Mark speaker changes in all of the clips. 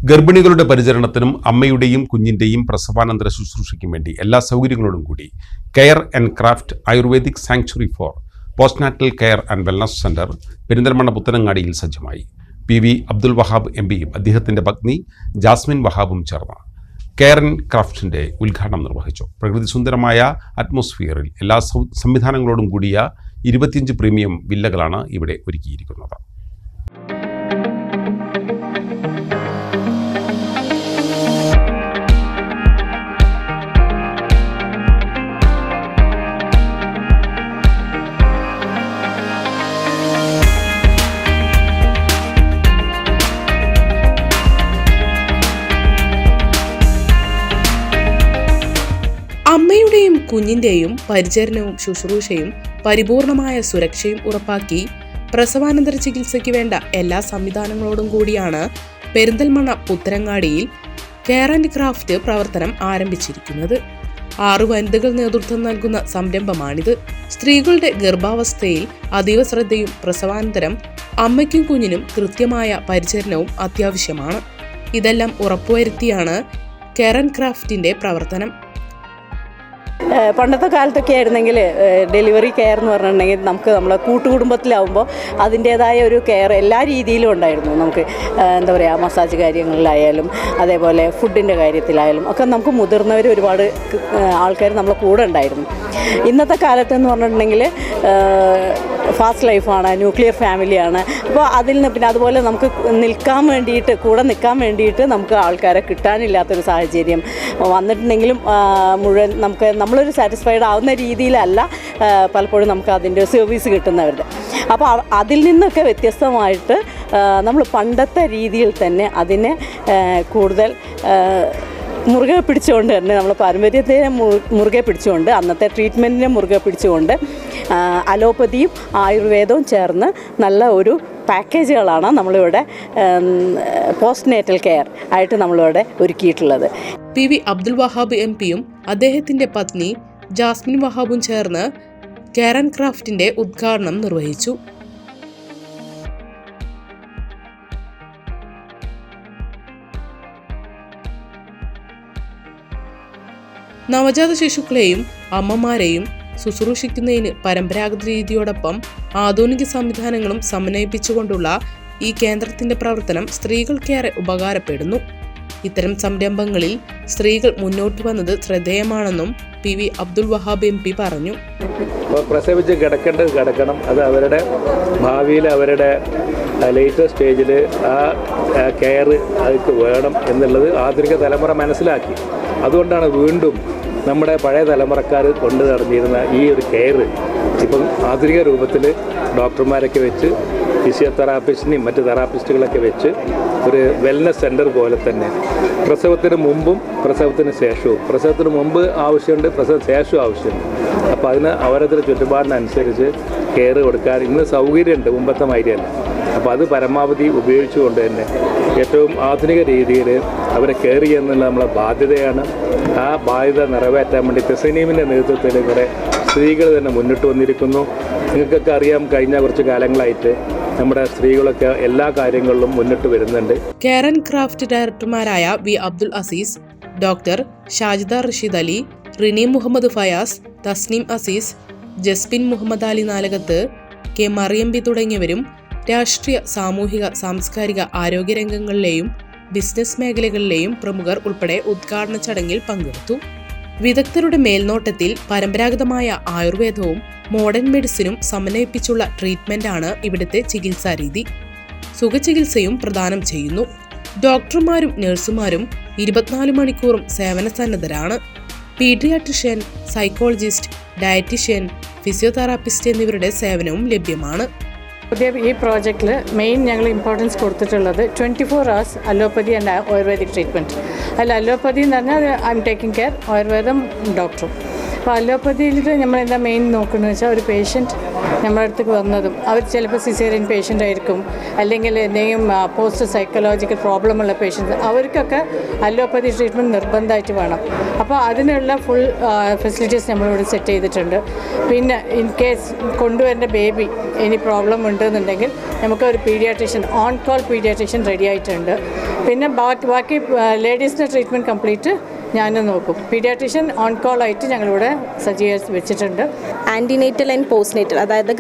Speaker 1: ഗർഭിണികളുടെ പരിചരണത്തിനും അമ്മയുടെയും കുഞ്ഞിൻ്റെയും പ്രസവാനന്തര ശുശ്രൂഷയ്ക്കും വേണ്ടി എല്ലാ സൗകര്യങ്ങളോടും കൂടി care and craft ayurvedic sanctuary for postnatal care and wellness centre Perinthalmanna പുത്തനങ്ങാടിയിൽ സജ്ജമായി. PV അബ്ദുൽ വഹാബ് MPയും അദ്ദേഹത്തിൻ്റെ പത്നി ജാസ്മിൻ വഹാബും ചേർന്ന് കെയർ ആൻഡ് ക്രാഫ്റ്റിൻ്റെ ഉദ്ഘാടനം നിർവഹിച്ചു. പ്രകൃതി സുന്ദരമായ അറ്റ്മോസ്ഫിയറിൽ എല്ലാ സംവിധാനങ്ങളോടും കൂടിയ 25 പ്രീമിയം വില്ലകളാണ് ഇവിടെ ഒരുക്കിയിരിക്കുന്നത്.
Speaker 2: അമ്മയുടെയും കുഞ്ഞിൻ്റെയും പരിചരണവും ശുശ്രൂഷയും പരിപൂർണമായ സുരക്ഷയും ഉറപ്പാക്കി പ്രസവാനന്തര ചികിത്സയ്ക്ക് വേണ്ട എല്ലാ സംവിധാനങ്ങളോടും കൂടിയാണ് പെരിന്തൽമണ്ണ പുത്തനങ്ങാടിയിൽ കെയർ ആൻഡ് ക്രാഫ്റ്റ് പ്രവർത്തനം ആരംഭിച്ചിരിക്കുന്നത്. 6 വനിതകൾ നേതൃത്വം നൽകുന്ന സംരംഭമാണിത്. സ്ത്രീകളുടെ ഗർഭാവസ്ഥയിൽ അതീവ ശ്രദ്ധയും പ്രസവാനന്തരം അമ്മയ്ക്കും കുഞ്ഞിനും കൃത്യമായ പരിചരണവും അത്യാവശ്യമാണ്. ഇതെല്ലാം ഉറപ്പുവരുത്തിയാണ് കെയർ ആൻഡ് ക്രാഫ്റ്റിന്റെ പ്രവർത്തനം.
Speaker 3: പണ്ടത്തെ കാലത്തൊക്കെ ആയിരുന്നെങ്കിൽ ഡെലിവറി കെയർ എന്ന് പറഞ്ഞിട്ടുണ്ടെങ്കിൽ നമുക്ക് നമ്മളെ കൂട്ടുകുടുംബത്തിലാവുമ്പോൾ അതിൻ്റേതായ ഒരു കെയർ എല്ലാ രീതിയിലും ഉണ്ടായിരുന്നു. നമുക്ക് എന്താ പറയുക, മസാജ് കാര്യങ്ങളിലായാലും അതേപോലെ ഫുഡിൻ്റെ കാര്യത്തിലായാലും ഒക്കെ നമുക്ക് മുതിർന്നവർ ഒരുപാട് ആൾക്കാർ നമ്മളെ കൂടെ ഉണ്ടായിരുന്നു. ഇന്നത്തെ കാലത്തെന്ന് പറഞ്ഞിട്ടുണ്ടെങ്കിൽ ഫാസ്റ്റ് ലൈഫാണ്, ന്യൂക്ലിയർ ഫാമിലിയാണ്. അപ്പോൾ അതിൽ നിന്ന് പിന്നെ അതുപോലെ നമുക്ക് കൂടെ നിൽക്കാൻ വേണ്ടിയിട്ട് നമുക്ക് ആൾക്കാരെ കിട്ടാനില്ലാത്തൊരു സാഹചര്യം വന്നിട്ടുണ്ടെങ്കിലും മുഴുവൻ നമ്മളൊരു സാറ്റിസ്ഫൈഡ് ആവുന്ന രീതിയിലല്ല പലപ്പോഴും നമുക്ക് അതിൻ്റെ സർവീസ് കിട്ടുന്നവരുടെ. അപ്പോൾ അതിൽ നിന്നൊക്കെ വ്യത്യസ്തമായിട്ട് നമ്മൾ പണ്ടത്തെ രീതിയിൽ തന്നെ അതിനെ കൂടുതൽ മുറുകെ പിടിച്ചുകൊണ്ട് തന്നെ നമ്മൾ പാരമ്പര്യത്തെ മുറുകെ പിടിച്ചുകൊണ്ട് അന്നത്തെ ട്രീറ്റ്മെൻറ്റിനെ മുറുകെ പിടിച്ചുകൊണ്ട് അലോപ്പതിയും ആയുർവേദവും ചേർന്ന് നല്ല ഒരു പാക്കേജുകളാണ് നമ്മളിവിടെ പോസ്റ്റ് നേറ്റൽ കെയർ ആയിട്ട് നമ്മളിവിടെ ഒരുക്കിയിട്ടുള്ളത്.
Speaker 2: PV അബ്ദുൽ വഹാബ് MPയും അദ്ദേഹത്തിൻ്റെ പത്നി ജാസ്മിൻ വഹാബും ചേർന്ന് കെയർ ആൻഡ് ക്രാഫ്റ്റിന്റെ ഉദ്ഘാടനം നിർവഹിച്ചു. നവജാത ശിശുക്കളെയും അമ്മമാരെയും ശുശ്രൂഷിക്കുന്നതിന് പരമ്പരാഗത രീതിയോടൊപ്പം ആധുനിക സംവിധാനങ്ങളും സമന്വയിപ്പിച്ചുകൊണ്ടുള്ള ഈ കേന്ദ്രത്തിന്റെ പ്രവർത്തനം സ്ത്രീകൾക്കേറെ ഉപകാരപ്പെടുന്നു. ഇത്തരം സംരംഭങ്ങളിൽ സ്ത്രീകൾ മുന്നോട്ട് വന്നത് ശ്രദ്ധേയമാണെന്നും PV അബ്ദുൽ വഹാബ് MP പറഞ്ഞു.
Speaker 4: പ്രസവിച്ച് കിടക്കണം, അത് അവരുടെ ഭാവിയിൽ അവരുടെ ലേറ്റർ സ്റ്റേജിൽ ആ കെയർ അവർക്ക് വേണം എന്നുള്ളത് ആധുനിക തലമുറ മനസ്സിലാക്കി. അതുകൊണ്ടാണ് വീണ്ടും നമ്മുടെ പഴയ തലമുറക്കാർ കൊണ്ടു നടന്നിരുന്ന ഈ ഒരു കെയർ ഇപ്പം ആധുനിക രൂപത്തിൽ ഡോക്ടർമാരൊക്കെ വെച്ച് ഫിസിയോതെറാപ്പിസ്റ്റിനെയും മറ്റ് തെറാപ്പിസ്റ്റുകളൊക്കെ വെച്ച് ഒരു വെൽനസ് സെൻറ്റർ പോലെ തന്നെ പ്രസവത്തിന് മുമ്പും പ്രസവത്തിന് ശേഷവും, പ്രസവത്തിന് മുമ്പ് ആവശ്യമുണ്ട്, പ്രസവത്തിന് ശേഷവും ആവശ്യമുണ്ട്. അപ്പോൾ അതിന് അവരുടെ ചുറ്റുപാടിനനുസരിച്ച് കെയർ കൊടുക്കാൻ ഇന്ന് സൗകര്യമുണ്ട്, മുമ്പത്തെ മാതിരിയല്ല. അപ്പോൾ അത് പരമാവധി ഉപയോഗിച്ചുകൊണ്ട് തന്നെ ഏറ്റവും ആധുനിക രീതിയിൽ അവരെ കെയർ ചെയ്യുന്നുള്ള നമ്മളെ ബാധ്യതയാണ്. ആ ബാധ്യത നിറവേറ്റാൻ വേണ്ടി തെസനീമിൻ്റെ നേതൃത്വത്തിൽ കുറേ സ്ത്രീകൾ തന്നെ മുന്നിട്ട് വന്നിരിക്കുന്നു. നിങ്ങൾക്കൊക്കെ അറിയാം, കഴിഞ്ഞ കുറച്ച് കാലങ്ങളായിട്ട് നമ്മുടെ സ്ത്രീകളൊക്കെ എല്ലാ കാര്യങ്ങളിലും മുന്നിട്ട് വരുന്നുണ്ട്.
Speaker 2: കെയർ ആൻഡ് ക്രാഫ്റ്റ് ഡയറക്ടർമാരായ V Abdul Azeez, doctor Shajida Rasheed Ali, Rini Muhammad Fayaz, Thasneem Azeez, Jasbin Muhammad Ali Nalakath, K Mariyam B തുടങ്ങിയവരും രാഷ്ട്രീയ, സാമൂഹിക, സാംസ്കാരിക, ആരോഗ്യ രംഗങ്ങളിലെയും ബിസിനസ് മേഖലകളിലെയും പ്രമുഖർ ഉൾപ്പെടെ ഉദ്ഘാടന ചടങ്ങിൽ പങ്കെടുത്തു. വിദഗ്ധരുടെ മേൽനോട്ടത്തിൽ പരമ്പരാഗതമായ ആയുർവേദവും മോഡേൺ മെഡിസിനും സമന്വയിപ്പിച്ചുള്ള ട്രീറ്റ്മെന്റാണ് ഇവിടുത്തെ ചികിത്സാരീതി. സുഖചികിത്സയും പ്രദാനം ചെയ്യുന്നു. ഡോക്ടർമാരും നഴ്സുമാരും 24 മണിക്കൂറും സേവന സന്നദ്ധരാണ്. പീഡിയാട്രിഷ്യൻ, സൈക്കോളജിസ്റ്റ്, ഡയറ്റീഷ്യൻ, ഫിസിയോതെറാപ്പിസ്റ്റ് എന്നിവരുടെ സേവനവും ലഭ്യമാണ്.
Speaker 5: പുതിയ ഈ പ്രോജക്റ്റിൽ മെയിൻ ഞങ്ങൾ ഇമ്പോർട്ടൻസ് കൊടുത്തിട്ടുള്ളത് 24 hours allopathy and ayurvedic treatment. അതിൽ അലോപ്പതി എന്ന് പറഞ്ഞാൽ ഐ എം ടേക്കിംഗ് കെയർ, ആയുർവേദം ഡോക്ടറും. അപ്പോൾ അലോപ്പതിയിൽ നമ്മളെന്താ മെയിൻ നോക്കുന്നത് വെച്ചാൽ ഒരു പേഷ്യൻറ്റ് നമ്മുടെ അടുത്തേക്ക് വന്നതും അവർ ചിലപ്പോൾ സിസേറിയൻ പേഷ്യൻ്റ് ആയിരിക്കും, അല്ലെങ്കിൽ എന്തെങ്കിലും പോസ്റ്റ് സൈക്കോളജിക്കൽ പ്രോബ്ലം ഉള്ള പേഷ്യൻസ്, അവർക്കൊക്കെ അലോപ്പതി ട്രീറ്റ്മെൻറ്റ് നിർബന്ധമായിട്ട് വേണം. അപ്പോൾ അതിനുള്ള ഫുൾ ഫെസിലിറ്റീസ് നമ്മളിവിടെ സെറ്റ് ചെയ്തിട്ടുണ്ട്. പിന്നെ ഇൻ കേസ് കൊണ്ടുവരേണ്ട ബേബി ഇനി പ്രോബ്ലം ഉണ്ടെന്നുണ്ടെങ്കിൽ നമുക്ക് ഒരു paediatrician, on call paediatrician ready ആയിട്ടുണ്ട്. പിന്നെ ബാക്കി ലേഡീസിൻ്റെ ട്രീറ്റ്മെൻറ്റ് കംപ്ലീറ്റ് ഞാനും നോക്കും. പീഡിയാട്രീഷ്യൻ ഓൺ കോൾ ആയിട്ട് ഞങ്ങളിവിടെ സജ്ജീകരിച്ച് വെച്ചിട്ടുണ്ട്.
Speaker 6: ആൻറ്റിനേറ്റൽ ആൻഡ് പോസ്റ്റ്നേറ്റൽ, അതായത്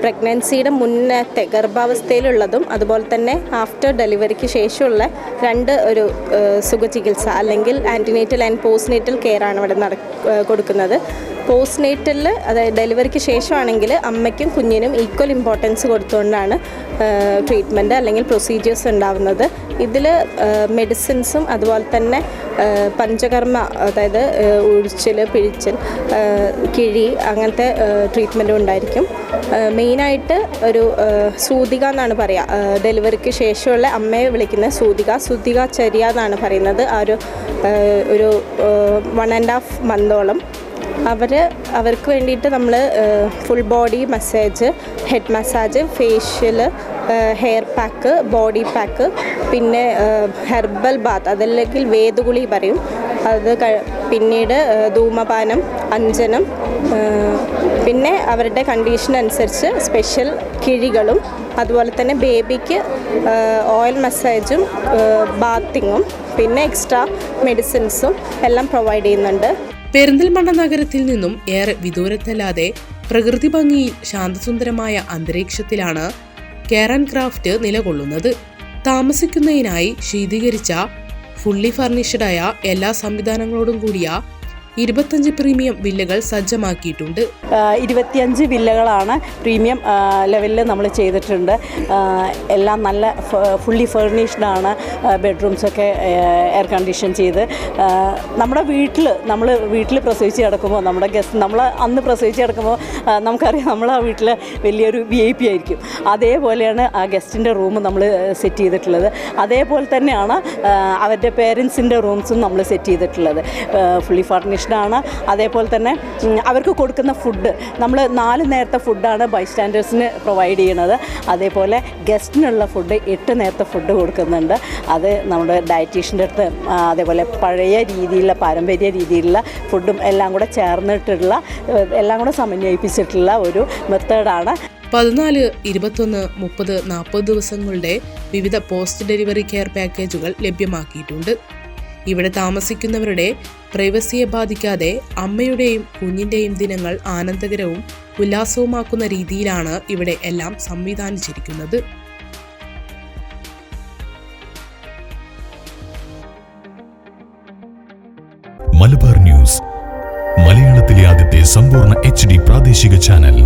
Speaker 6: പ്രഗ്നൻസിയുടെ മുന്നത്തെ ഗർഭാവസ്ഥയിലുള്ളതും അതുപോലെ തന്നെ ആഫ്റ്റർ ഡെലിവറിക്ക് ശേഷമുള്ള രണ്ട് ഒരു സുഖചികിത്സ അല്ലെങ്കിൽ ആൻറ്റിനേറ്റൽ ആൻഡ് പോസ്റ്റ്നേറ്റൽ കെയർ ആണ് ഇവിടെ കൊടുക്കുന്നത്. പോസ്റ്റ്നേറ്റലിൽ, അതായത് ഡെലിവറിക്ക് ശേഷമാണെങ്കിൽ അമ്മയ്ക്കും കുഞ്ഞിനും ഈക്വൽ ഇമ്പോർട്ടൻസ് കൊടുത്തുകൊണ്ടാണ് ട്രീറ്റ്മെൻറ്റ് അല്ലെങ്കിൽ പ്രൊസീജിയേഴ്സ് ഉണ്ടാവുന്നത്. ഇതിൽ മെഡിസിൻസും അതുപോലെ തന്നെ പഞ്ചകർമ്മ, അതായത് ഉഴിച്ചിൽ, പിഴിച്ചൽ, കിഴി, അങ്ങനത്തെ ട്രീറ്റ്മെൻറ്റും ഉണ്ടായിരിക്കും. മെയിനായിട്ട് ഒരു സൂതിക എന്നാണ് പറയുക, ഡെലിവറിക്ക് ശേഷമുള്ള അമ്മയെ വിളിക്കുന്ന സൂതിക ചര്യ എന്നാണ് പറയുന്നത്. ആ ഒരു 1.5 മന്തോളം അവർക്ക് വേണ്ടിയിട്ട് നമ്മൾ full body massage, head massage, facial, hair pack, body pack, പിന്നെ ഹെർബൽ ബാത്ത്, അതല്ലെങ്കിൽ വേദുകുളി പറയും, അത് പിന്നീട് ധൂമപാനം, അഞ്ജനം, പിന്നെ അവരുടെ കണ്ടീഷൻ അനുസരിച്ച് സ്പെഷ്യൽ കിഴികളും അതുപോലെ തന്നെ ബേബിക്ക് ഓയിൽ മസാജും ബാത്തിങ്ങും പിന്നെ എക്സ്ട്രാ മെഡിസിൻസും എല്ലാം പ്രൊവൈഡ് ചെയ്യുന്നുണ്ട്.
Speaker 2: പെരിന്തൽമണ്ണ നഗരത്തിൽ നിന്നും ഏറെ വിദൂരത്തല്ലാതെ പ്രകൃതി ഭംഗിയിൽ ശാന്തസുന്ദരമായ അന്തരീക്ഷത്തിലാണ് കെയർ ആൻഡ് ക്രാഫ്റ്റ് നിലകൊള്ളുന്നത്. താമസിക്കുന്നതിനായി ശീതീകരിച്ച ഫുള്ളി ഫർണിഷ്ഡായ എല്ലാ സംവിധാനങ്ങളോടും കൂടിയ 25 പ്രീമിയം വില്ലകൾ സജ്ജമാക്കിയിട്ടുണ്ട്.
Speaker 3: 25 വില്ലകളാണ് പ്രീമിയം ലെവലിൽ നമ്മൾ ചെയ്തിട്ടുണ്ട്. എല്ലാം നല്ല ഫുള്ളി ഫർണിഷ്ഡാണ്. ബെഡ്റൂംസൊക്കെ എയർ കണ്ടീഷൻ ചെയ്ത് നമ്മുടെ വീട്ടിൽ പ്രസവിച്ച് കിടക്കുമ്പോൾ നമ്മൾ അന്ന് പ്രസവിച്ച് കിടക്കുമ്പോൾ നമുക്കറിയാം നമ്മൾ ആ വീട്ടിൽ വലിയൊരു VIP ആയിരിക്കും. അതേപോലെയാണ് ആ ഗസ്റ്റിൻ്റെ റൂം നമ്മൾ സെറ്റ് ചെയ്തിട്ടുള്ളത്. അതേപോലെ തന്നെയാണ് അവരുടെ പേരൻസിൻ്റെ റൂംസും നമ്മൾ സെറ്റ് ചെയ്തിട്ടുള്ളത്. ഫുള്ളി ഫർണിഷ്ഡ് ആണ്. അതേപോലെ തന്നെ അവർക്ക് കൊടുക്കുന്ന ഫുഡ് നമ്മൾ 4 നേരത്തെ ഫുഡാണ് ബൈസ്റ്റാൻഡേഴ്സിന് പ്രൊവൈഡ് ചെയ്യണത്. അതേപോലെ ഗസ്റ്റിനുള്ള ഫുഡ് 8 നേരത്തെ ഫുഡ് കൊടുക്കുന്നുണ്ട്. അത് നമ്മുടെ ഡയറ്റീഷ്യൻ്റെ അടുത്ത് അതേപോലെ പഴയ രീതിയിലുള്ള പാരമ്പര്യ രീതിയിലുള്ള ഫുഡും എല്ലാം കൂടെ ചേർന്നിട്ടുള്ള, എല്ലാം കൂടെ സമന്വയിപ്പിച്ചിട്ടുള്ള ഒരു മെത്തേഡാണ്.
Speaker 2: 14, 21, 30, 40 ദിവസങ്ങളുടെ വിവിധ പോസ്റ്റ് ഡെലിവറി കെയർ പാക്കേജുകൾ ലഭ്യമാക്കിയിട്ടുണ്ട്. ഇവിടെ താമസിക്കുന്നവരുടെ പ്രൈവസിയെ ബാധിക്കാതെ അമ്മയുടെയും കുഞ്ഞിൻ്റെയും ദിനങ്ങൾ ആനന്ദകരവും ഉല്ലാസവുമാക്കുന്ന രീതിയിലാണ് ഇവിടെ എല്ലാം സംവിധാനിച്ചിരിക്കുന്നത്.
Speaker 7: മലബാർ ന്യൂസ്, മലയാളത്തിലെ ആദ്യത്തെ സമ്പൂർണ്ണ HD പ്രാദേശിക ചാനൽ.